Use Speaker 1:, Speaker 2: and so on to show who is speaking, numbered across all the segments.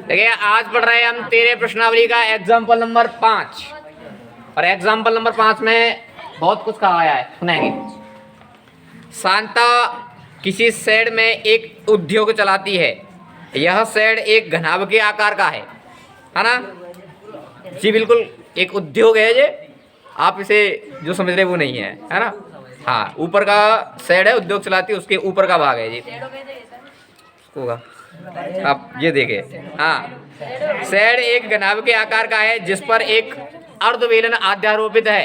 Speaker 1: देखिए आज पढ़ रहे हैं हम तेरे प्रश्नावली का एग्जाम्पल नंबर 5 और एग्जाम्पल नंबर 5 में बहुत कुछ कहा गया है, सुनेंगे। शांता किसी शेड में एक उद्योग चलाती है। यह शेड एक घनाभ के आकार का है ना जी? बिल्कुल एक उद्योग है ये, आप इसे जो समझ रहे वो नहीं है ना? हाँ, ऊपर का शेड है, उद्योग चलाती है, उसके ऊपर का भाग है जी होगा। आप ये देखें, हाँ, शेड एक घनाभ के आकार का है जिस पर एक अर्धवेलन अध्यारोपित है।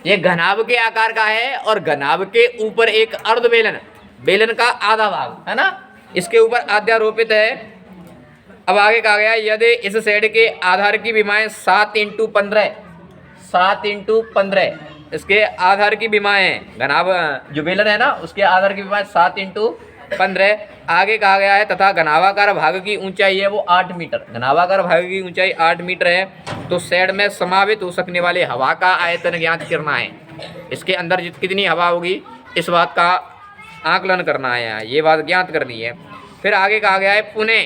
Speaker 1: ये घनाभ के आकार का है और घनाभ के ऊपर एक अर्धवेलन, बेलन का आधा भाग है ना, इसके ऊपर अध्यारोपित है। अब आगे कहा गया यदि इस शेड के आधार की विमाएं 7 × 15 7 × 15 इसके आधार की विमाएं, घनाभ जो बेलन है ना उसके आधार की विमाएं 7 × 15। आगे कहा गया है तथा घनाभाकार भाग की ऊंचाई है वो 8 मीटर। घनाभाकार भाग की ऊंचाई 8 मीटर है तो शेड में समावित हो सकने वाले हवा का आयतन ज्ञात करना है। इसके अंदर कितनी हवा होगी इस बात का आकलन करना है, ये बात ज्ञात करनी है। फिर आगे कहा गया है पुनः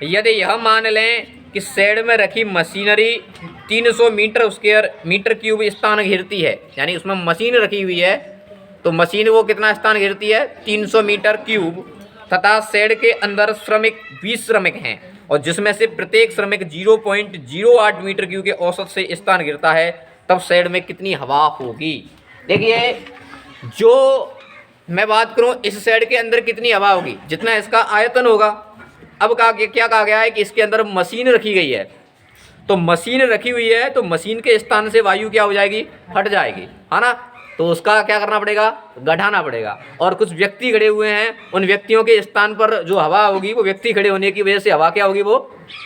Speaker 1: यदि यह मान लें कि शेड में रखी मशीनरी 300 मीटर क्यूब स्थान घेरती है, यानी उसमें मशीन रखी हुई है तो मशीन वो कितना स्थान घेरती है 300 मीटर क्यूब, तथा शेड के अंदर श्रमिक 20 श्रमिक हैं और जिसमें से प्रत्येक श्रमिक 0.08 मीटर क्यूब के औसत से स्थान घेरता है, तब शेड में कितनी हवा होगी। देखिए जो मैं बात करूं इस शेड के अंदर कितनी हवा होगी, जितना इसका आयतन होगा। अब क्या कहा गया है कि इसके अंदर मशीन रखी गई है, तो मशीन रखी हुई है तो मशीन के स्थान से वायु क्या हो जाएगी, हट जाएगी, है ना? तो उसका क्या करना पड़ेगा, गढ़ाना पड़ेगा। और कुछ व्यक्ति खड़े हुए हैं, उन व्यक्तियों के स्थान पर जो हवा होगी वो व्यक्ति खड़े होने की वजह से हवा क्या होगी, वो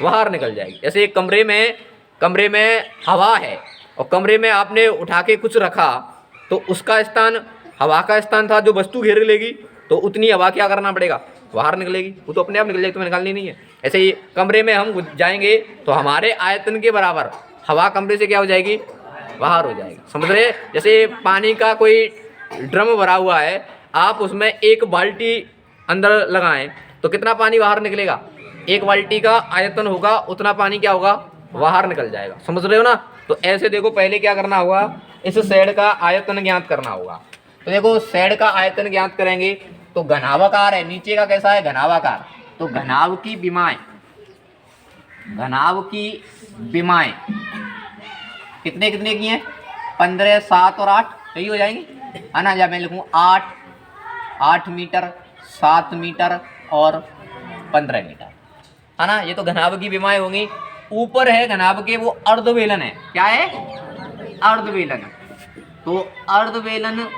Speaker 1: बाहर निकल जाएगी। जैसे एक कमरे में हवा है और कमरे में आपने उठा के कुछ रखा तो उसका स्थान हवा का स्थान था, जो वस्तु घेर लेगी तो उतनी हवा क्या करना पड़ेगा, बाहर निकलेगी, वो तो अपने आप निकल जाएगी, तुम्हें निकालनी नहीं है। ऐसे ही कमरे में हम जाएंगे तो हमारे आयतन के बराबर हवा कमरे से क्या हो जाएगी, बाहर हो जाएगी, समझ रहे? जैसे पानी का कोई ड्रम भरा हुआ है, आप उसमें एक बाल्टी अंदर लगाएं तो कितना पानी बाहर निकलेगा, एक बाल्टी का आयतन होगा उतना पानी क्या होगा, बाहर निकल जाएगा, समझ रहे हो ना? तो ऐसे देखो पहले क्या करना होगा, इस शेड का आयतन ज्ञात करना होगा। तो देखो शेड का आयतन ज्ञात करेंगे तो घनाभाकार है, नीचे का कैसा है, घनाभाकार, तो घनाभ की विमाएं कितने की हैं, 15, 7 और 8 सही हो जाएंगी, है ना? जब मैं लिखूँ 8 मीटर, 7 मीटर और 15 मीटर, है ना? ये तो घनाभ की विमाएं होंगी। ऊपर है घनाभ के वो अर्धवेलन है, क्या है, अर्धवेलन। तो अर्धवेलन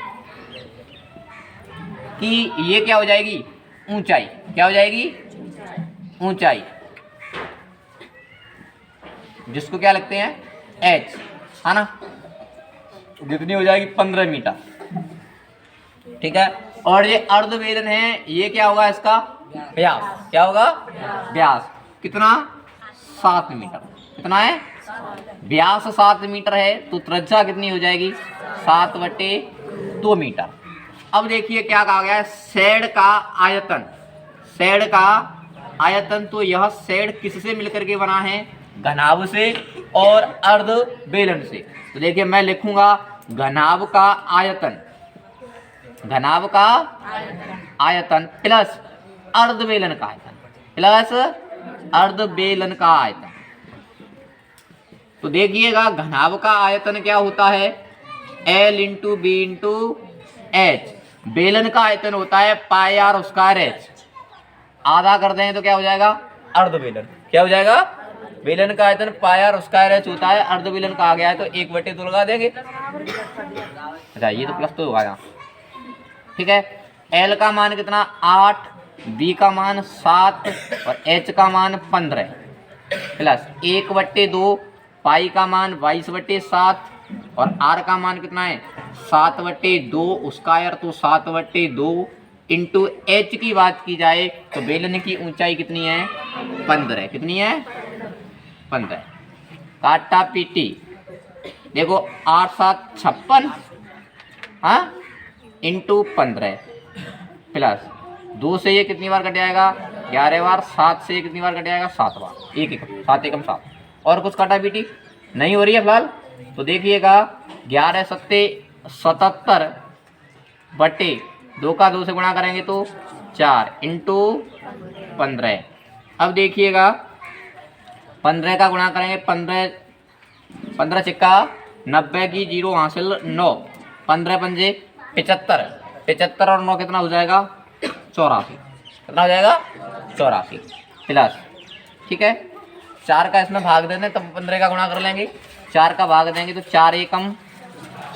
Speaker 1: की ये क्या हो जाएगी, ऊंचाई, क्या हो जाएगी, ऊंचाई, जिसको क्या लगते हैं h, है ना? कितनी हो जाएगी, 15 मीटर, ठीक है। और ये अर्धवेलन है, ये क्या होगा, इसका व्यास, क्या होगा, व्यास कितना, 7 मीटर, कितना है, व्यास 7 मीटर है तो त्रिज्या कितनी हो जाएगी, 7/2 मीटर। अब देखिए क्या कहा गया है, शेड का आयतन, तो यह शेड किससे मिलकर के बना है, घनाभ से और अर्धवेलन से। तो देखिए मैं लिखूंगा घनाभ का आयतन प्लस अर्धवेलन का आयतन, तो देखिएगा घनाभ का आयतन क्या होता है, L × B × H, बेलन का आयतन होता है πr²h, आधा कर दें तो क्या हो जाएगा, अर्धवेलन, क्या हो जाएगा, बेलन का आयतन πr² होता है, अर्धवेलन का आ गया है तो 1/2 लगा देंगे। अच्छा ये तो प्लस तो होगा यहाँ, ठीक है। L का मान कितना, 8, B का मान 7 और H का मान 15 प्लस 1/2, पाई का मान 22/7 और R का मान कितना है, 7/2, उसका अर्थ तो 7/2 इंटू H की बात की जाए तो बेलन की ऊंचाई कितनी है, 15, कितनी है, 15। काटा पीटी देखो 8 7 56 हाँ, इंटू 15 प्लस 2 से ये कितनी बार कट जाएगा 11 बार, 7 से ये कितनी बार कट जाएगा 7 बार, एक एकम 7 एकम 7। और कुछ काटा बेटी नहीं हो रही है फिलहाल। तो देखिएगा 11 सत्ते 77 बटे 2 का 2 से गुणा करेंगे तो 4 इंटू 15। अब देखिएगा 15 का गुणा करेंगे 15 चिक्का 90 की 0 हासिल 9, 15 पंजे 75, 75 और 9 कितना हो जाएगा 84, कितना हो जाएगा 84 प्लस, ठीक है 4 का इसमें भाग देने तब 15 का गुणा कर लेंगे, 4 का भाग देंगे तो 4 एकम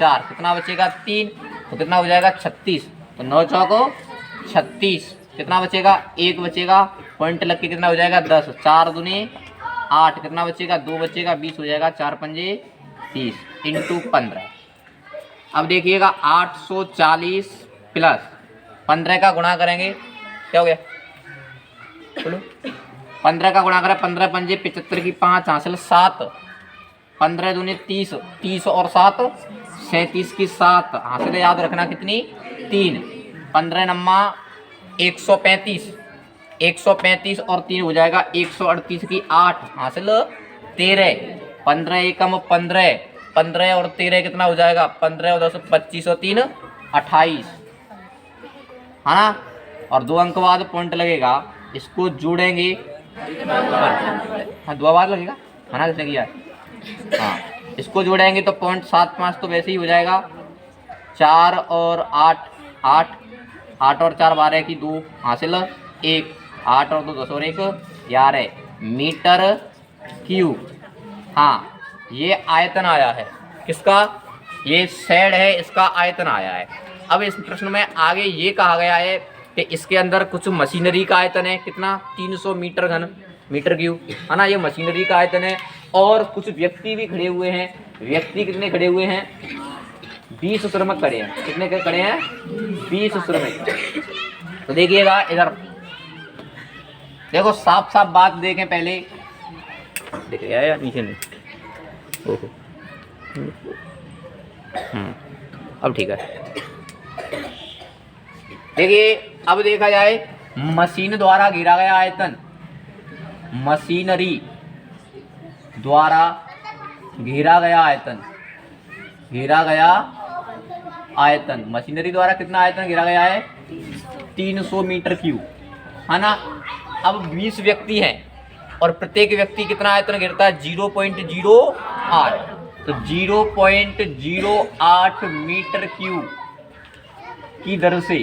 Speaker 1: 4, कितना बचेगा 3, तो कितना हो जाएगा 36, तो 9 चौको 36, कितना बचेगा 1 बचेगा, पॉइंट लग के कितना हो जाएगा 10, 4 दूनी 8, कितना बचेगा 2 बचेगा 20 हो जाएगा, 4 पंजे 30 इंटू 15। अब देखिएगा 840 प्लस 15 का गुणा करेंगे क्या हो गया बोलो, 15 का गुणा करें 15 पंजे 75 की 5 हासिल 7, 15 दूनी 30, 30 और 7 37 की 7 हासिल याद रखना कितनी 3, 15 नम्मा 135, 135 और 3 हो जाएगा 138 की 8 हासिल 13, 15 एकम 15, 15 और 13 कितना हो जाएगा 15 और 10 25 और 3 28, है ना। और 2 अंक बाद पॉइंट लगेगा, इसको जोड़ेंगे, हाँ 2 बार लगेगा है ना, किसने किया हाँ, इसको जोड़ेंगे तो पॉइंट 75 तो वैसे ही हो जाएगा, 4 और 8 8, 8 और 4 12 की 2 हासिल 1, 8 और 2 10 और 1 11 मीटर क्यूब। हाँ ये आयतन आया है किसका, ये शेड है इसका आयतन आया है। अब इस प्रश्न में आगे ये कहा गया है कि इसके अंदर कुछ मशीनरी का आयतन है कितना 300 मीटर घन मीटर क्यूब, है ना, ये मशीनरी का आयतन है। और कुछ व्यक्ति भी खड़े हुए हैं, व्यक्ति कितने खड़े हुए हैं 20 श्रमिक खड़े हैं, कितने खड़े हैं 20 श्रमिक। तो देखिएगा इधर देखो साफ साफ बात देखें पहले, देखिए या नीचे नहीं, ओहो अब ठीक है। देखिए अब देखा जाए मशीन द्वारा घेरा गया आयतन, मशीनरी द्वारा घेरा गया आयतन, घेरा गया आयतन, मशीनरी द्वारा कितना आयतन घेरा गया है 300 मीटर क्यूब, है ना। अब 20 व्यक्ति हैं और प्रत्येक व्यक्ति कितना आयतन घेरता है 0.08, तो 0.08 मीटर क्यूब की दर से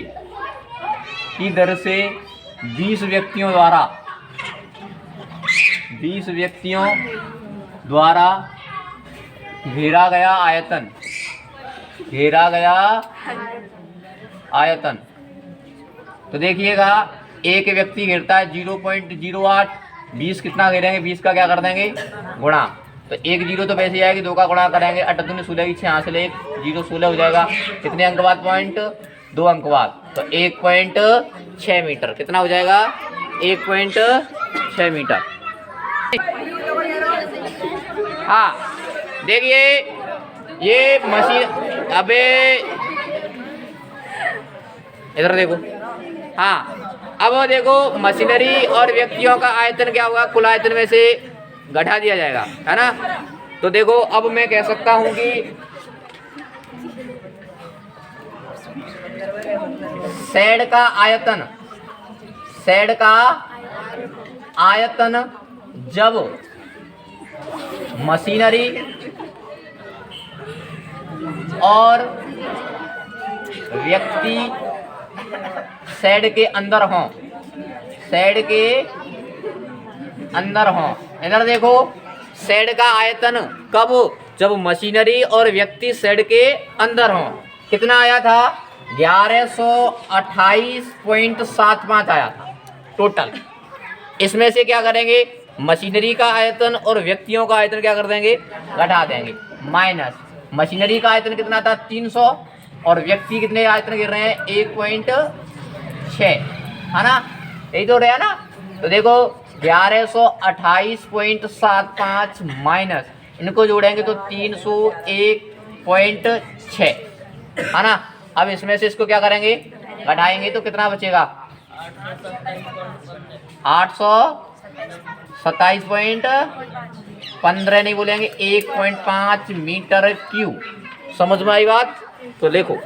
Speaker 1: 20 व्यक्तियों द्वारा घेरा गया आयतन, तो देखिएगा एक व्यक्ति घेरता है 0.08, 20 कितना घेरेंगे 20 का क्या कर देंगे गुणा, तो 1 0 तो वैसे ही आएगी, 2 का गुणा करेंगे 8 दूनी 16 की 6 हासिल 1 0 16 हो जाएगा, कितने अंक बाद पॉइंट 2 अंक बाद, तो 1.6 मीटर कितना हो जाएगा 1.6 मीटर। हाँ देखिए ये मशीन, अबे इधर देखो, हाँ अब देखो मशीनरी और व्यक्तियों का आयतन क्या होगा, कुल आयतन में से घटा दिया जाएगा, है ना। तो देखो अब मैं कह सकता हूं कि शेड का आयतन जब मशीनरी और व्यक्ति शेड के अंदर हों, इधर देखो शेड का आयतन कब, जब मशीनरी और व्यक्ति शेड के अंदर हों, कितना आया था 1128.75 आया था टोटल। इसमें से क्या करेंगे मशीनरी का आयतन और व्यक्तियों का आयतन क्या कर देंगे घटा देंगे, माइनस मशीनरी का आयतन कितना था 300 और व्यक्ति कितने आयतन गिर रहे हैं 1.6, है ना, यही तो रहा ना। तो देखो 1128.75 माइनस इनको जोड़ेंगे तो 301.6, है ना। अब इसमें से इसको क्या करेंगे, घटाएंगे तो कितना बचेगा, 827.15 नहीं बोलेंगे, 1.5 मीटर क्यूब। समझ में आई बात? तो देखो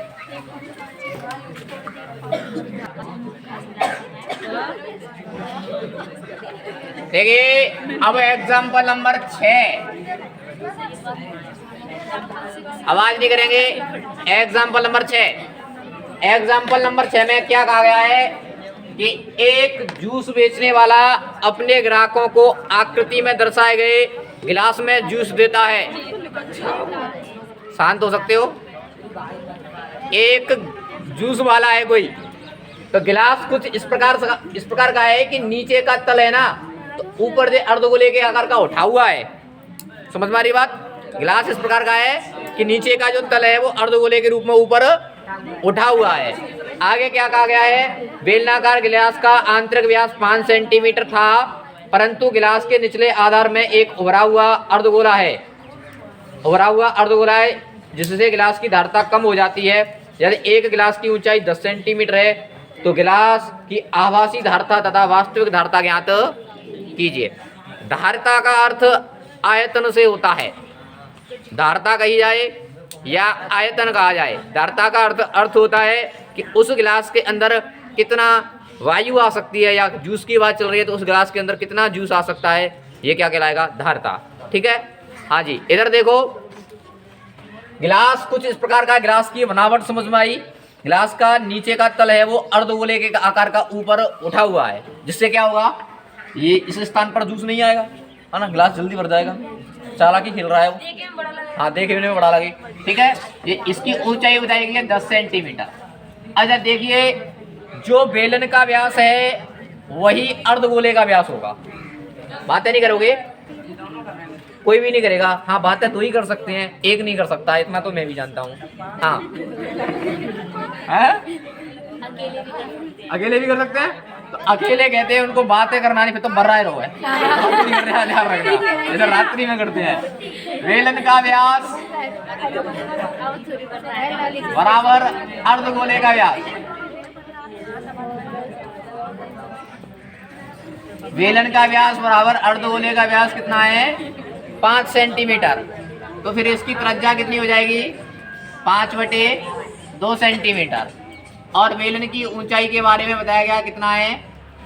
Speaker 1: देखिए, अब एग्जाम्पल नंबर 6, आवाज नहीं करेंगे। एग्जाम्पल नंबर 6, एग्जाम्पल नंबर 6 में क्या कहा गया है कि एक जूस बेचने वाला अपने ग्राहकों को आकृति में दर्शाए गए गिलास में जूस देता है। शांत हो सकते हो। एक जूस वाला है कोई, तो गिलास कुछ इस प्रकार का है कि नीचे का तल है ना, तो ऊपर से अर्धगोले के आकार का उठा हुआ है। समझ में आ रही बात? गिलास इस प्रकार का है कि नीचे का जो तल है वो अर्धगोले के रूप में ऊपर उठा हुआ है। आगे क्या कहा गया है, बेलनाकार गिलास का आंतरिक व्यास 5 सेंटीमीटर था, परंतु गिलास के निचले आधार में एक उभरा हुआ अर्धगोला है, जिससे गिलास की धारता कम हो जाती है। यदि एक गिलास की ऊंचाई 10 सेंटीमीटर है तो गिलास की आभासी धारता तथा वास्तविक धारता ज्ञात कीजिए। धारता का अर्थ आयतन से होता है, धारता कही जाए या आयतन कहा जाए। धारता का अर्थ होता है कि उस गिलास के अंदर कितना वायु आ सकती है, या जूस की बात चल रही है तो उस गिलास के अंदर कितना जूस आ सकता है, ये क्या कहलाएगा, धारता। ठीक है, हाँ जी। इधर देखो, गिलास कुछ इस प्रकार का, गिलास की बनावट समझ में आई। गिलास का नीचे का तल है वो अर्धगोले के आकार का ऊपर उठा हुआ है, जिससे क्या होगा, ये इस स्थान पर जूस नहीं आएगा, है ना, गिलास जल्दी भर जाएगा। चालाकी खेल रहा है वो, हाँ देखने में बड़ा लगे। ठीक है, ये इसकी ऊंचाई हो जाएगी 10 सेंटीमीटर। अच्छा देखिए, जो बेलन का व्यास है वही अर्धगोले का व्यास होगा। बातें नहीं करोगे, कोई भी नहीं करेगा। हाँ, बातें तो ही कर सकते हैं, एक नहीं कर सकता, इतना तो मैं भी जानता हूँ। हाँ अकेले भी कर सकते हैं, तो अकेले कहते हैं उनको बातें करना नहीं, फिर तो बर्राए रहो है। ध्यान रखना, जैसे रात्रि में करते हैं। बेलन का व्यास बराबर अर्धगोले का व्यास। बेलन का व्यास बराबर अर्धगोले का व्यास कितना है, 5 सेंटीमीटर। तो फिर इसकी त्रिज्या कितनी हो जाएगी, 5/2 सेंटीमीटर। और बेलन की ऊंचाई के बारे में बताया गया कितना है,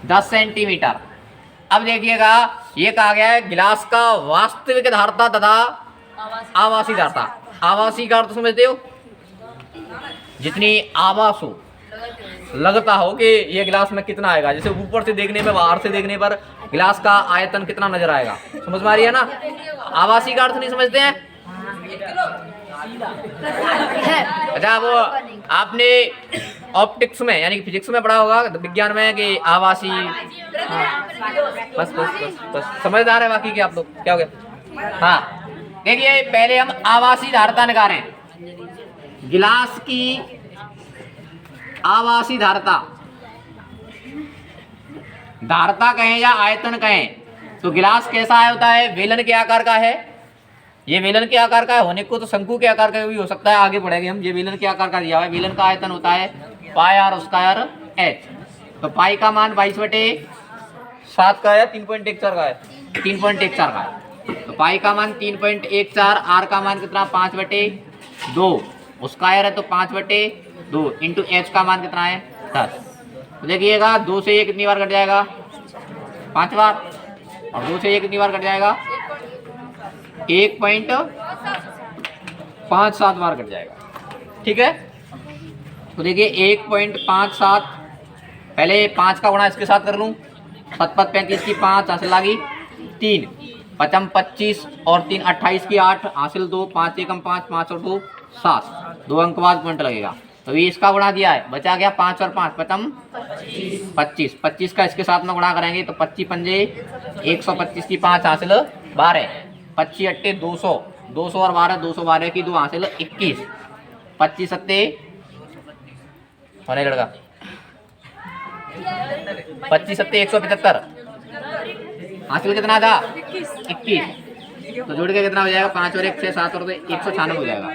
Speaker 1: 10 सेंटीमीटर। अब देखिएगा, ये कहा गया है गिलास का वास्तविक धारता तथा आभासी धारता। आभासी का अर्थ समझते हो, जितनी आभास हो, लगता हो कि ये गिलास में कितना आएगा। जैसे ऊपर से देखने में, बाहर से देखने पर गिलास का आयतन कितना नजर आएगा। समझ में आ रही है ना। आभासी का अर्थ नहीं समझते हैं। अच्छा, वो आपने ऑप्टिक्स में यानी कि फिजिक्स में पढ़ा होगा, विज्ञान में, कि आभासी। बस समझदार है बाकी के आप लोग। क्या हो गया? हाँ देखिए, पहले हम आभासी धारता निकालें। गिलास की आभासी धारता कहें या आयतन कहें, तो गिलास कैसा होता है, बेलन के आकार का है। ये बेलन के आकार का होने को तो शंकु के आकार का भी हो सकता है, आगे बढ़ेंगे हम। ये बेलन के आकार का दिया हुआ है। बेलन का आयतन होता है पाई आर स्क्वायर एच। तो पाई का मान 22/7 का है, 3.14 का है, 3.14 का है। तो पाई का मान 3.14, आर का मान कितना, 5/2, स्क्वायर है तो 5/2 इंटू एच का मान कितना है, 10। तो देखिएगा, 2 से ये कितनी बार कट जाएगा, 5 बार, और 2 से ये कितनी बार कट जाएगा, 1.57 बार कट जाएगा। ठीक है, तो देखिए 1.57, पहले 5 का गुणा इसके साथ कर लूँ, 7 35 की 5 हासिल लगी 3, 5 25 और 3 28 की 8 हासिल 2, 5 एकम 5, 5 और 2 7, 2 अंक बाद पॉइंट लगेगा। तो ये इसका गुणा दिया है, बचा गया 5 और 5 पचम 25। 25 का इसके साथ में गुणा करेंगे तो 25 पंजे 125 की 5 हासिल 12, 25 अट्टे 200, 200 और 12, 212 की 2 हासिल 21, 25 सत्ते होने लड़का 25 सत्ते 175, हासिल कितना था 21। तो जोड़ के कितना हो जाएगा, 5 और 1 6 7 और 196 हो जाएगा।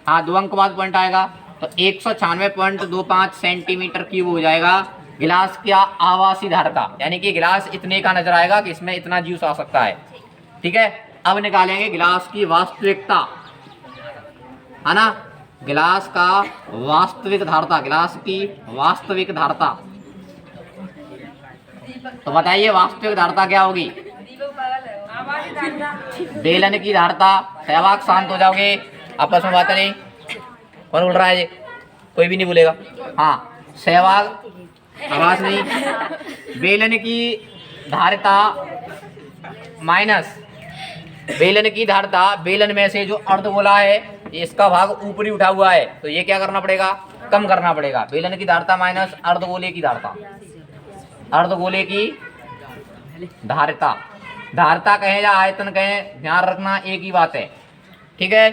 Speaker 1: हाँ 2 अंक बाद पॉइंट आएगा, तो 196.25 सेंटीमीटर क्यूब हो जाएगा गिलास का आवासीय धारता, यानी कि गिलास इतने का नजर आएगा कि इसमें इतना जूस आ सकता है। ठीक है, अब निकालेंगे गिलास की वास्तविकता, है ना, गिलास का वास्तविक धारता, गिलास की वास्तविक धारता। तो बताइए वास्तविक धारता क्या होगी? बेलन की धारता। सहवाग शांत हो जाओगे, आपस में बातें नहीं। कौन बोल रहा है? ये कोई भी नहीं बोलेगा। हाँ, सहवाग, आवाज नहीं। बेलन की धारता माइनस बेलन की धारता, बेलन में से जो अर्धगोला है इसका भाग ऊपरी उठा हुआ है, तो ये क्या करना पड़ेगा? कम करना पड़ेगा। बेलन की धारता माइनस अर्धगोले की धारता, अर्धगोले की धारता। धारता कहें या आयतन कहें, ध्यान रखना एक ही बात है। ठीक है,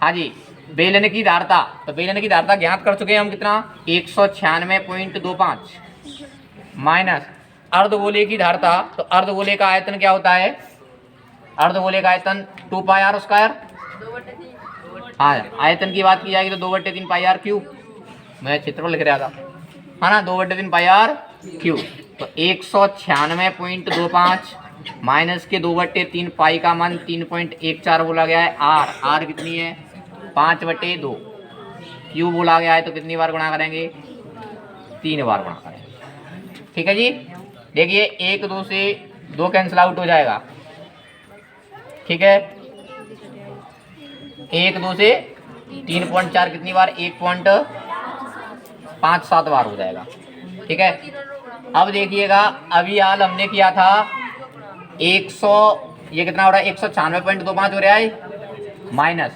Speaker 1: हाँ जी। बेलन की धारता, तो बेलन की धारता ज्ञात कर चुके हैं हम, कितना? 196.25 माइनस अर्धगोले की धारता, तो अर्धगोले का आयतन क्या होता है? अर्धगोले का आयतन 2 पाई आर स्क्वायर। हाँ, आयतन की बात की जाएगी तो 2/3 पाई आर क्यूब, मैं क्षेत्रफल लिख रहा था, है ना, 2/3 पाई आर क्यूब। तो 196.25 माइनस के 2/3 पाई का मान 3.14 बोला गया है। आर, आर कितनी है? 5/2 क्यूब बोला गया है, तो कितनी बार गुणा करेंगे? 3 बार गुणा करेंगे। ठीक है जी, देखिए 1 2 से 2 कैंसिल आउट हो जाएगा। ठीक है, 1 2 से 3.4 कितनी बार? 1.57 बार हो जाएगा। ठीक है, अब देखिएगा अभी हाल हमने किया था 100, ये कितना हो रहा है? 196.25 हो रहा है माइनस।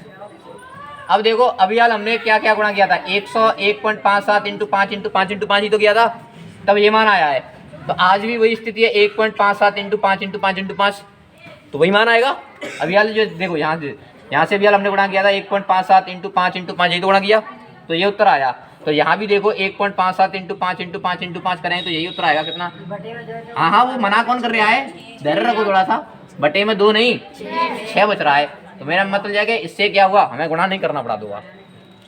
Speaker 1: अब देखो अभी हाल हमने क्या क्या गुणा किया था? 101.57 इंटू 5 इंटू 5 इंटू 5 ही तो किया था, तब ये मान आया है। तो आज भी वही स्थिति है, 1.57 इंटू 5 इंटू 5 इंटू 5, तो वही मान आएगा। अभी हाल जो देखो यहाँ से भी हाल हमने गुणा किया था 1.57 इंटू 5 इंटू 5, यही तो गुणा किया, तो ये उत्तर आया। तो यहाँ भी देखो 1.57 इंटू 5 इंटू 5 इंटू 5 करें तो यही उत्तर आएगा। कितना? हाँ हाँ, वो मना कौन कर रहा है? धैर्य रखो थोड़ा सा, बटे में 2 नहीं 6 बच रहा है। तो मेरा मतलब जाएगा इससे क्या हुआ? हमें गुणा नहीं करना पड़ा 2 बार,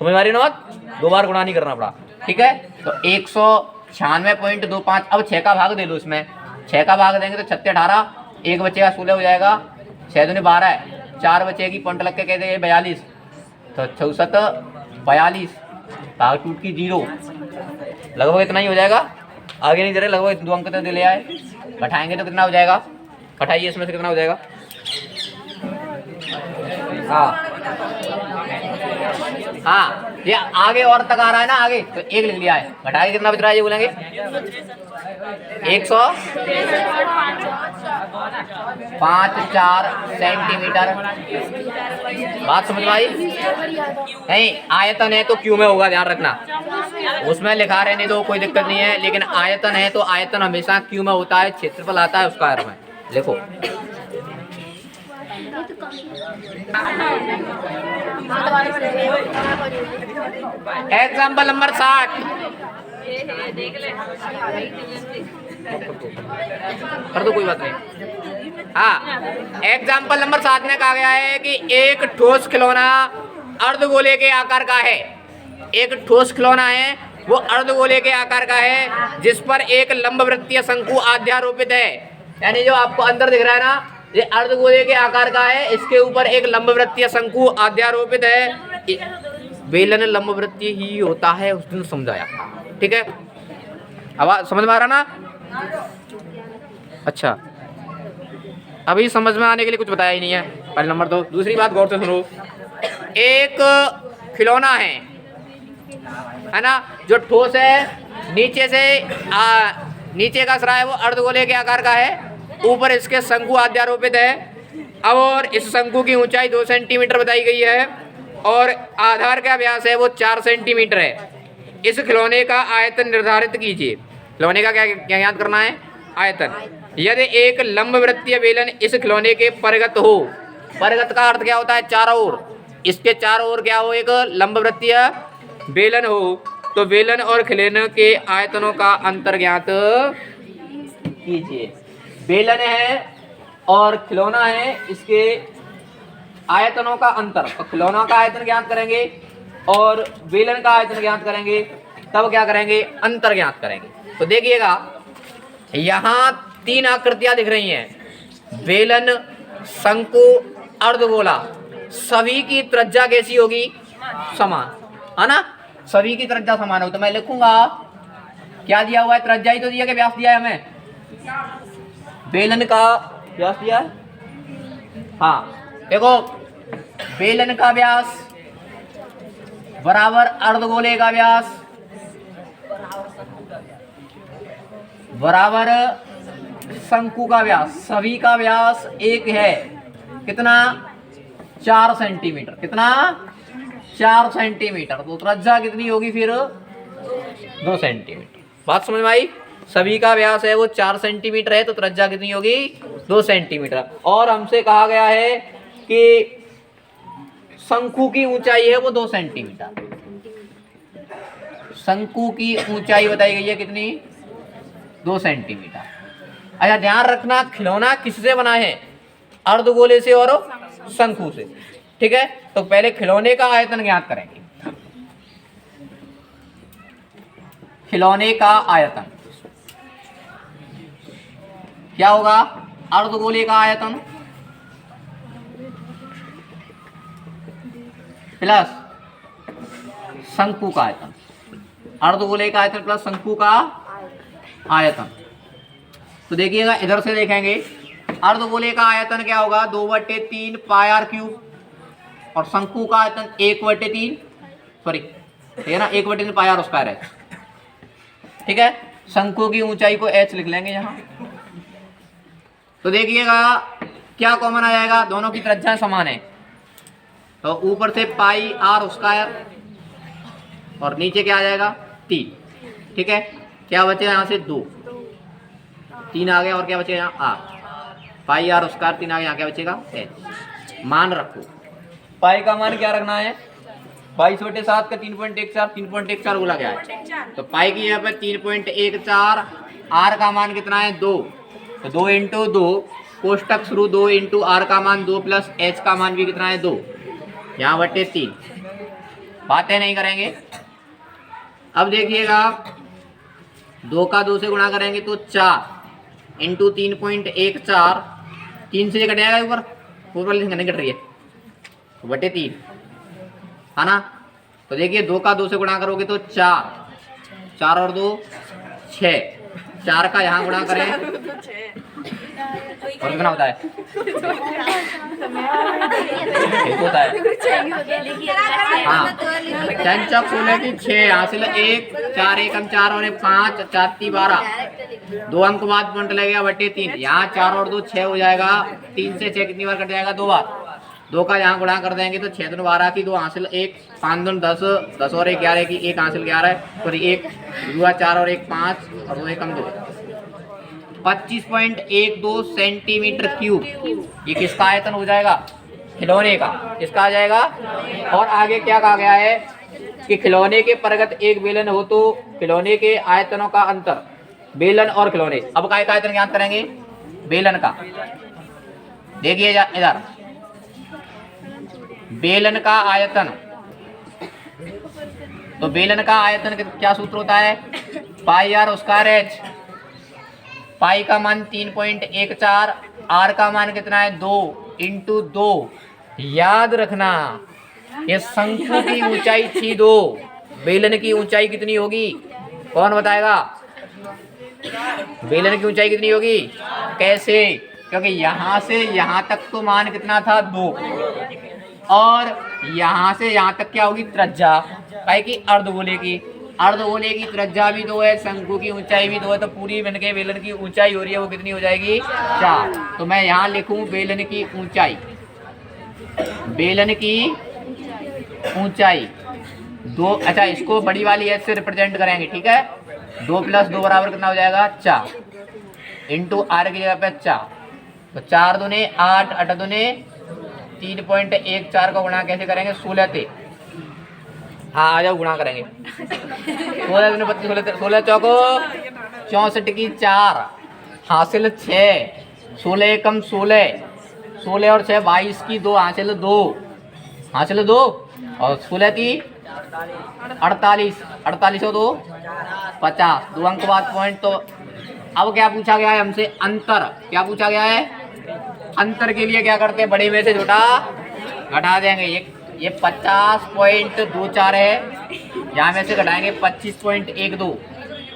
Speaker 1: समझ मारी ना बात? 2 बार गुणा नहीं करना पड़ा। ठीक है, तो 196.25, अब 6 का भाग दे लो इसमें, 6 का भाग देंगे तो 6 18, 1 बचेगा 16 हो जाएगा, 6 दूनी 12 है, 4 बचेगी, पॉइंट लग के कहते हैं 42, तो 64 42, भाग टूट की 0, लगभग इतना ही हो जाएगा। आगे नहीं दे रहे, लगभग 2 अंक तक ले आए, घटाएंगे तो कितना हो जाएगा? घटाइए इसमें से कितना हो जाएगा? हाँ, ये आगे और तक आ रहा है ना, आगे तो 1 लिख लिया है, घटा के कितना बच रहा है ये बोलेंगे? 105.4 सेंटीमीटर। बात समझ में आई? नहीं, आयतन है तो क्यू में होगा, ध्यान रखना। उसमें लिखा रहने दो, कोई दिक्कत नहीं है, लेकिन आयतन है तो आयतन हमेशा क्यू में होता है, क्षेत्रफल आता है उसका में। लिखो एग्जाम्पल नंबर 60। कर दो, कोई बात नहीं। हाँ, एग्जाम्पल नंबर 7 में कहा गया है कि एक ठोस खिलौना अर्धगोले के आकार का है। एक ठोस खिलौना है, वो अर्धगोले के आकार का है, जिस पर एक लंबवृत्तीय शंकु अध्यारोपित है। यानी जो आपको अंदर दिख रहा है ना, ये अर्धगोले के आकार का है, इसके ऊपर एक लंबवृत्तीय शंकु अध्यारोपित है। बेलन लंबवृत्तीय ही होता है, उस दिन समझाया। ठीक है, अब समझ में आ रहा ना? अच्छा, अभी समझ में आने के लिए कुछ बताया ही नहीं है, पहले नंबर 2। दूसरी बात गौर से सुनो, एक खिलौना है ना, जो ठोस है, नीचे से नीचे का सिरा है वो अर्धगोले के आकार का है, ऊपर इसके शंकु अध्यारोपित है, और इस शंकु की ऊंचाई 2 सेंटीमीटर बताई गई है, और आधार का व्यास है वो 4 सेंटीमीटर है। इस खिलौने का आयतन निर्धारित कीजिए। खिलौने का क्या ज्ञात करना है? आयतन। यदि एक लंबवृत्तीय बेलन इस खिलौने के परगत हो, परगत का अर्थ क्या होता है? चारों ओर, इसके चारों ओर क्या हो? एक लंबवृत्तीय बेलन हो, तो बेलन और खिलौने के आयतनों का अंतर ज्ञात कीजिए। बेलन है और खिलौना है, इसके आयतनों का अंतर, तो खिलौना का आयतन ज्ञात करेंगे और बेलन का आयतन ज्ञात करेंगे तब क्या करेंगे, अंतर ज्ञात करेंगे। तो देखिएगा यहाँ तीन आकृतियां दिख रही हैं, बेलन, शंकु, अर्धगोला। सभी की त्रिज्या कैसी होगी, समान, है ना। सभी की त्रिज्या समान हो तो मैं लिखूंगा क्या दिया हुआ है, त्रिज्या ही तो दिया कि व्यास दिया है हमें। बेलन का व्यास दिया है, हाँ देखो बेलन का व्यास बराबर अर्धगोले का व्यास बराबर शंकु का व्यास। सभी का व्यास एक है, कितना, 4 सेंटीमीटर। कितना, 4 सेंटीमीटर। तो त्रिज्या कितनी होगी फिर, 2 सेंटीमीटर। बात समझ में आई। सभी का व्यास है वो 4 सेंटीमीटर है, तो त्रिज्या कितनी होगी, 2 सेंटीमीटर। और हमसे कहा गया है कि शंकु की ऊंचाई है वो 2 सेंटीमीटर। शंकु की ऊंचाई बताई गई है कितनी, 2 सेंटीमीटर। अच्छा ध्यान रखना खिलौना किससे बना है, अर्धगोले से और शंकु से, ठीक है। तो पहले खिलौने का आयतन ज्ञात करेंगे। खिलौने का आयतन क्या होगा, अर्धगोले का आयतन प्लस शंकु का आयतन। अर्धगोले का आयतन प्लस शंकु का आयतन। तो देखिएगा इधर से देखेंगे, अर्धगोले का आयतन क्या होगा, 2/3 पाई आर क्यूब, और शंकु का आयतन 1/3, सॉरी ठीक है ना, 1/3 पाई आर स्क्वायर है, ठीक है। शंकु की ऊंचाई को h लिख लेंगे यहाँ। तो देखिएगा क्या कॉमन आ जाएगा, दोनों की त्रिज्या समान है, तो ऊपर से पाई आर स्क्वायर और नीचे क्या आ जाएगा, 3, ठीक है। क्या बचेगा यहाँ से 2, 3 आ गया, और क्या बचेगा यहाँ आर, पाई आर स्क्वायर 3 आ गया, यहाँ क्या बचेगा h। मान रखो पाई का मान क्या रखना है, 22/7 का 3.14, 3.14 बोला गया है, तो पाई की यहाँ पे 3.14, आर का मान कितना है 2, तो 2 × 2 कोष्टक शुरू, 2 × आर का मान 2 प्लस एच का मान भी कितना है 2, यहाँ बटे 3। बातें नहीं करेंगे। अब देखिएगा 2 का 2 से गुणा करेंगे तो 4 × 3.14, 3 से कट जाएगा ऊपर नहीं कट रही है, तो बटे 3 है ना। तो देखिए 2 का 2 से गुणा करोगे तो 4, 4 और 2 6, 4 का यहाँ गुणा करें और कितना होता है, एक होता है, हाँ 10 चौक 16 की 6, हासिल 1, 4 एकम 4 और 1 5, 4 3 12, 2 अंक बाद पॉइंट लगेगा बटे 3, यहाँ 4 और 2 6 हो जाएगा, 3 से 6 कितनी बार कट जाएगा, 2 बार। 2 का यहाँ गुणा कर देंगे तो 6 दूनी 12 की, 2 हासिल 1, 5 दूनी 10, 10 और 1 11 की, 1 हासिल 11, सॉरी 1 2 4 और 1 5 और 2 एकम 2, 25.12 सेंटीमीटर क्यूब। ये किसका आयतन हो जाएगा, खिलौने का। किसका आ जाएगा। और आगे क्या कहा गया है कि खिलौने के परगत एक बेलन हो तो खिलौने के आयतनों का अंतर, बेलन और खिलौने। अब काय का आयतन ज्ञात करेंगे, बेलन का। देखिए इधर बेलन का आयतन, तो बेलन का आयतन क्या सूत्र होता है, पाई आर स्क्वायर एच। पाई का मान 3.14, आर का मान कितना है 2 × 2। याद रखना ये शंकु की ऊंचाई थी 2, बेलन की ऊंचाई कितनी होगी, कौन बताएगा। बेलन की ऊंचाई कितनी होगी, कैसे, क्योंकि यहाँ से यहाँ तक तो मान कितना था 2, और यहाँ से यहाँ तक क्या होगी त्रिज्या, काहे की अर्धगोले की। अर्धगोले की त्रिज्या भी 2 है, शंकु की ऊंचाई भी 2 है, तो पूरी बनके बेलन की ऊंचाई हो रही है वो कितनी हो जाएगी 4। तो मैं यहाँ लिखूं बेलन की ऊंचाई, बेलन की ऊंचाई 2। अच्छा इसको बड़ी वाली एच से रिप्रेजेंट करेंगे, ठीक है। 2 + 2 बराबर कितना हो जाएगा 4, इंटू आर की जगह पे 4, तो 4 दूने 8, 8 दूने 3.14 का गुणा कैसे करेंगे 16 से। हाँ आ जाओ गुणा करेंगे 16 दूने 25, 16 चौको 64 की 4, हासिल 6, 16 एकम 16, 16 और 6 22 की 2, हासिल 2, हासिल 2, और 16 की 48, 48 हो तो 50, 2 अंक बाद पॉइंट। तो अब क्या पूछा गया है हमसे? अंतर। क्या पूछा गया है? अंतर के लिए क्या करते हैं? बड़े में से छोटा घटा देंगे। ये 50.24 है, यहाँ में से घटाएंगे 25.12,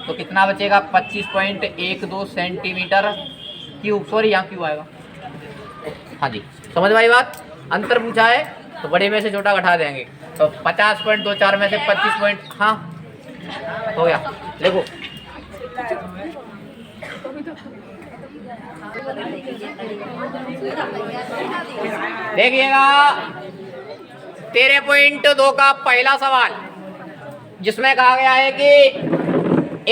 Speaker 1: तो कितना बचेगा? 25.12 सेंटीमीटर क्यूब। सॉरी, यहाँ क्यूब आएगा। हाँ जी, समझ में आई बात? अंतर पूछा है तो बड़े में से छोटा घटा देंगे, तो 50.24 में से 25 हाँ हो गया। देखो देखिएगा 13.2 का पहला सवाल, जिसमें कहा गया है कि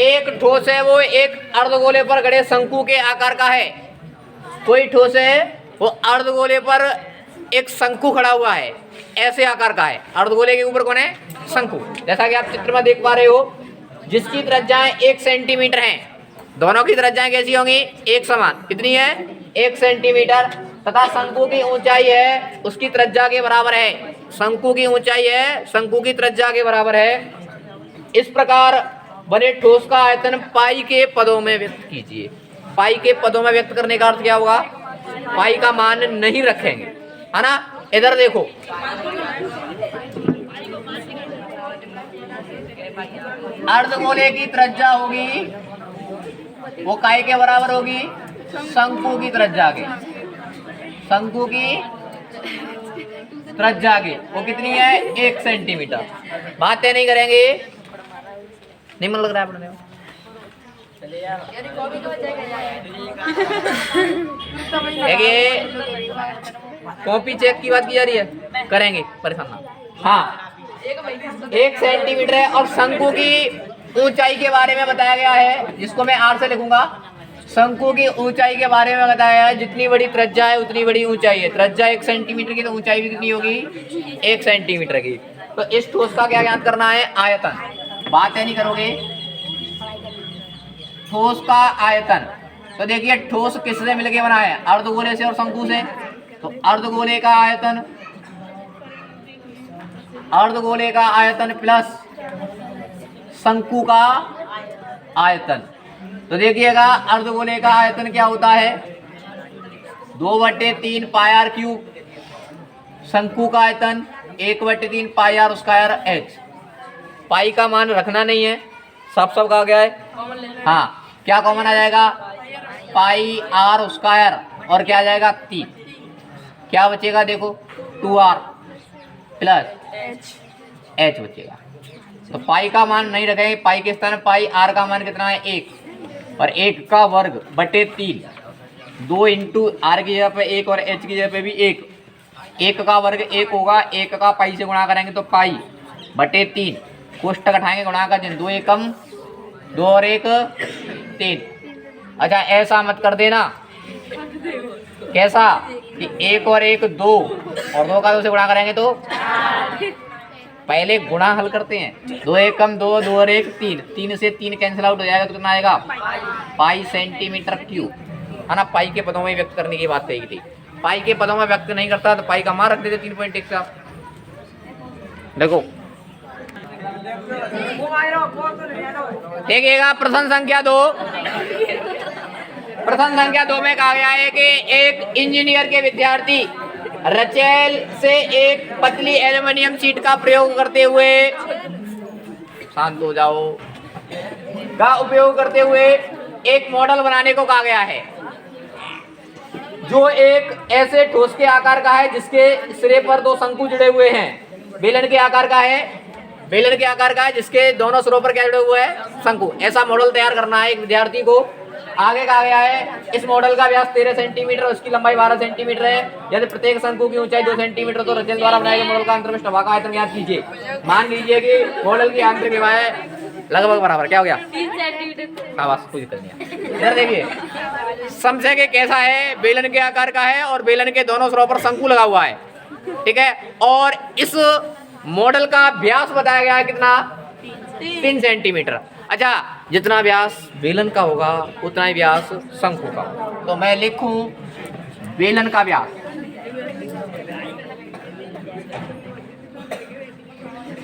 Speaker 1: एक ठोस है वो एक अर्धगोले पर गड़े शंकु के आकार का है। कोई ठोस है वो अर्धगोले पर एक शंकु खड़ा हुआ है, ऐसे आकार का है। अर्धगोले के ऊपर कौन है? शंकु। जैसा कि आप चित्र में देख पा रहे हो, जिसकी त्रिज्याएं 1 सेंटीमीटर हैं। दोनों की त्रिज्याएं कैसी होंगी? एक समान। कितनी है? 1 सेंटीमीटर। तथा शंकु की ऊंचाई है उसकी त्रिज्या के बराबर है। शंकु की ऊंचाई है शंकु की त्रिज्या के बराबर है। इस प्रकार बने ठोस का आयतन पाई के पदों में व्यक्त कीजिए। पाई के पदों में व्यक्त करने का अर्थ क्या होगा? पाई का मान नहीं रखेंगे, है ना। इधर देखो, अर्धगोले की त्रिज्या होगी वो काय के बराबर होगी? शंकु की त्रिज्या के। शंकु की त्रिज्या के वो कितनी है? 1 सेंटीमीटर। बातें नहीं करेंगे, नहीं मन लग रहा है पढ़ने में। देखिए कॉपी चेक की बात की जा रही है, करेंगे, परेशान ना। हाँ, 1 सेंटीमीटर है। और शंकु की ऊंचाई के बारे में बताया गया है, जिसको मैं आर से लिखूंगा। शंकु की ऊंचाई के बारे में बताया है, जितनी बड़ी त्रिज्या है उतनी बड़ी ऊंचाई है। त्रिज्या 1 सेंटीमीटर की, तो ऊंचाई भी कितनी होगी? 1 सेंटीमीटर की। तो इस ठोस का क्या ज्ञात करना है? आयतन। बात है नहीं करोगे, ठोस का आयतन। तो देखिए ठोस किससे मिलके बना है? अर्धगोले से और शंकु से। तो अर्धगोले का आयतन, अर्धगोले का आयतन प्लस शंकु का आयतन। तो देखिएगा अर्धगोले का आयतन क्या होता है? 2/3 पाई आर क्यूब। शंकु का आयतन 1/3 पाई आर स्क्वायर एच। पाई का मान रखना नहीं है, सब कहा गया है। हाँ, क्या कॉमन आ जाएगा? पाई आर स्क्वायर, और क्या आ जाएगा? 3। क्या बचेगा? देखो 2r प्लस एच बचेगा। तो पाई का मान नहीं रखेंगे, पाई के स्थान में पाई आर का मान कितना है? 1, और 1 का वर्ग बटे 3। 2 इंटू आर की जगह पे 1 और एच की जगह पे भी 1। 1 का वर्ग 1 होगा, 1 का पाई से गुणा करेंगे तो पाई बटे 3। कोष्टक हटाएंगे, गुणा का चिन्ह, 2 एकम 2 और 1 3। अच्छा, ऐसा मत कर देना। कैसा कि 1 और 1 2, और 2 का 2 से गुणा करेंगे तो पहले गुणा हल करते हैं। 2 एकम 2, 2 और 1 3। 3 से 3 कैंसिल आउट हो जाएगा तो कितना आएगा? पाई सेंटीमीटर क्यूब, है ना। पाई के पदों में व्यक्त करने की बात कही थी। पाई के पदों में व्यक्त नहीं करता तो पाई का मान रख देते 3.1 का। देखो देखिएगा प्रश्न संख्या 2। प्रश्न संख्या 2 में कहा गया है कि एक इंजीनियर के विद्यार्थी रचेल से एक पतली एल्युमिनियम शीट का प्रयोग करते हुए, शांत हो जाओ, का उपयोग करते हुए एक मॉडल बनाने को कहा गया है, जो एक ऐसे ठोस के आकार का है जिसके सिरे पर 2 शंकु जुड़े हुए हैं। बेलन के आकार का है, बेलन के आकार का है जिसके दोनों सिरों पर क्या जुड़े हुए हैं? शंकु। ऐसा मॉडल तैयार करना है एक विद्यार्थी को। आगे कहा गया है इस मॉडल का व्यास 13 सेंटीमीटर और उसकी लंबाई 12 सेंटीमीटर है। यदि प्रत्येक शंकु की ऊंचाई 2 सेंटीमीटर तो रचेल द्वारा बनाए गए मॉडल का अंतर्विष्ट का आयतन ज्ञात कीजिए। मान लीजिए कि मॉडल की आंतरिक विमाएं लगभग बराबर, क्या हो गया?
Speaker 2: 3 सेंटीमीटर।
Speaker 1: हाँ, बस कोई दिक्कत नहीं है। इधर देखिए, समझे कि कैसा है? बेलन के आकार का है और बेलन के दोनों सिरों पर शंकु लगा हुआ है, ठीक है। और इस मॉडल का व्यास बताया गया है कितना? 3 सेंटीमीटर। अच्छा, जितना व्यास बेलन का होगा उतना ही व्यास शंकु का। तो मैं लिखूं बेलन का व्यास,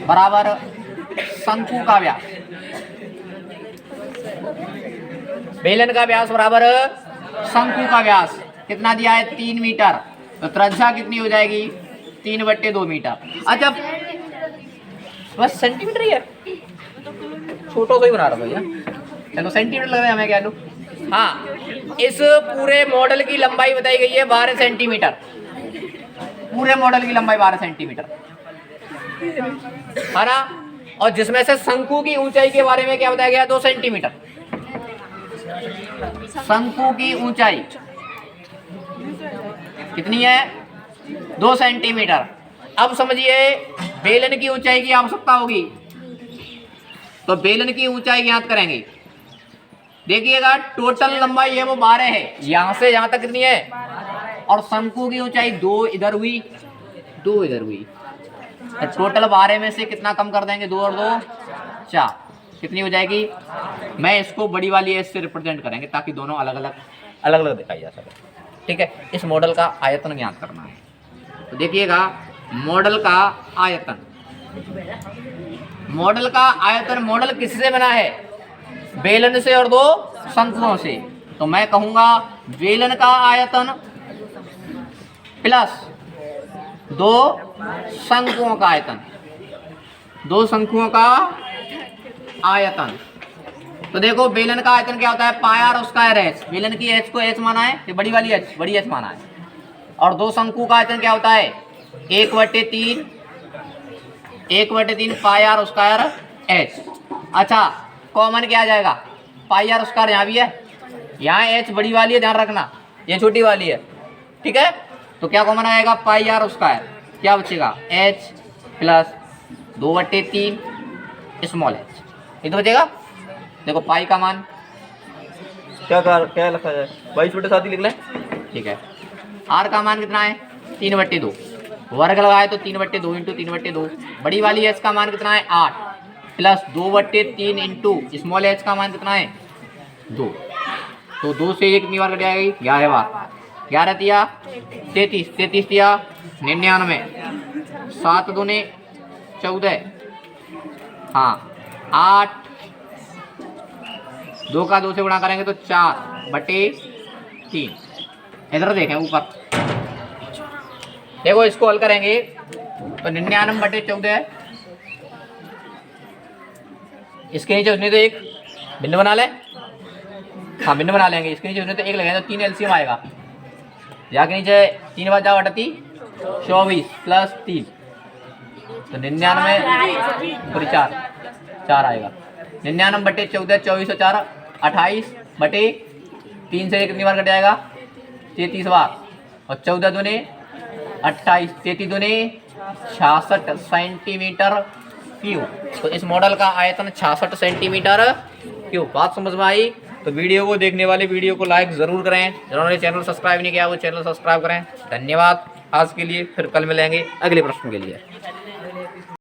Speaker 1: बराबर शंकु का व्यास, बेलन का व्यास बराबर शंकु का व्यास कितना दिया है 3 मीटर, तो त्रिज्या कितनी हो जाएगी 3/2 मीटर। अच्छा बस सेंटीमीटर ही है, छोटा सा ही बना रहा भैया, चलो सेंटीमीटर लग रहा है हमें क्या लो। हाँ, इस पूरे मॉडल की लंबाई बताई गई है 12 सेंटीमीटर, पूरे मॉडल की लंबाई 12 सेंटीमीटर है ना, और जिसमें से शंकु की ऊंचाई के बारे में क्या बताया गया 2 सेंटीमीटर, शंकु की ऊंचाई कितनी है 2 सेंटीमीटर। अब समझिए बेलन की ऊंचाई की आवश्यकता होगी, तो बेलन की ऊंचाई ज्ञात करेंगे। देखिएगा टोटल लंबाई है वो 12 है, यहां से यहां तक कितनी है, और शंकु की ऊंचाई 2 इधर हुई 2 इधर हुई, टोटल 12 में से कितना कम कर देंगे 2 और 2 4, कितनी हो जाएगी। मैं इसको बड़ी वाली एस से रिप्रेजेंट करेंगे ताकि दोनों अलग अलग दिखाई जा सके, ठीक है। इस मॉडल का आयतन ज्ञात करना है, तो देखिएगा मॉडल का आयतन, मॉडल का आयतन, मॉडल किससे बना है बेलन से और 2 शंकुओं से, तो मैं कहूंगा बेलन का आयतन प्लस 2 शंकुओं का आयतन, 2 शंकुओं का आयतन। तो देखो बेलन का आयतन क्या होता है पाई आर स्क्वायर एच, बेलन की एच को एच माना है, ये बड़ी वाली एच बड़ी एच माना है, और 2 शंकु का आयतन क्या होता है 1/3 पाई आर स्क्वायर एच। अच्छा कॉमन क्या आ जाएगा पाई आर स्क्वायर, यहाँ भी है, यहाँ एच बड़ी वाली है ध्यान रखना, ये छोटी वाली है, ठीक है। तो क्या कॉमन आएगा पाई आर स्क्वायर, क्या बचेगा एच प्लस 2/3 स्मॉल एच, ये तो बचेगा। देखो पाई का मान क्या लिखा जाए 22/7 लिख लें, ठीक है। आर का मान कितना है 3/2, वर्ग लगाए तो 3/2 इंटू 3/2, बड़ी वाली एच का मान कितना है 8 प्लस 2/3 इंटू स्मॉल एच का मान कितना है 2, तो 2 से 1 कितनी बार कट जाएगी 11 बार, 11 दिया 33, 33 दिया 99, 7 दूने 14, हाँ 8, 2 का 2 से गुणा करेंगे तो 4/3। इधर देखें ऊपर देखो, इसको हल करेंगे तो 99/14, इसके नीचे उसने तो एक बिंदु बना ले, हाँ बिंदु बना लेंगे, इसके नीचे उसने तो 1 लगाएंगे तो 3 एलसीएम आएगा, जाके नीचे 3 बार जाओ 38 24 प्लस 3, तो 99 पूरी 4 आएगा, 99/14 24 और 4 28/3 से कितनी बार कट जाएगा 33 बार, और 14 दूने 28, 33 दूने 66 सेंटीमीटर क्यूब। तो इस मॉडल का आयतन 66 सेंटीमीटर क्यूब। बात समझ में आई? तो वीडियो को देखने वाले वीडियो को लाइक ज़रूर करें, जिन्होंने चैनल सब्सक्राइब नहीं किया वो चैनल सब्सक्राइब करें। धन्यवाद आज के लिए, फिर कल मिलेंगे अगले प्रश्न के लिए।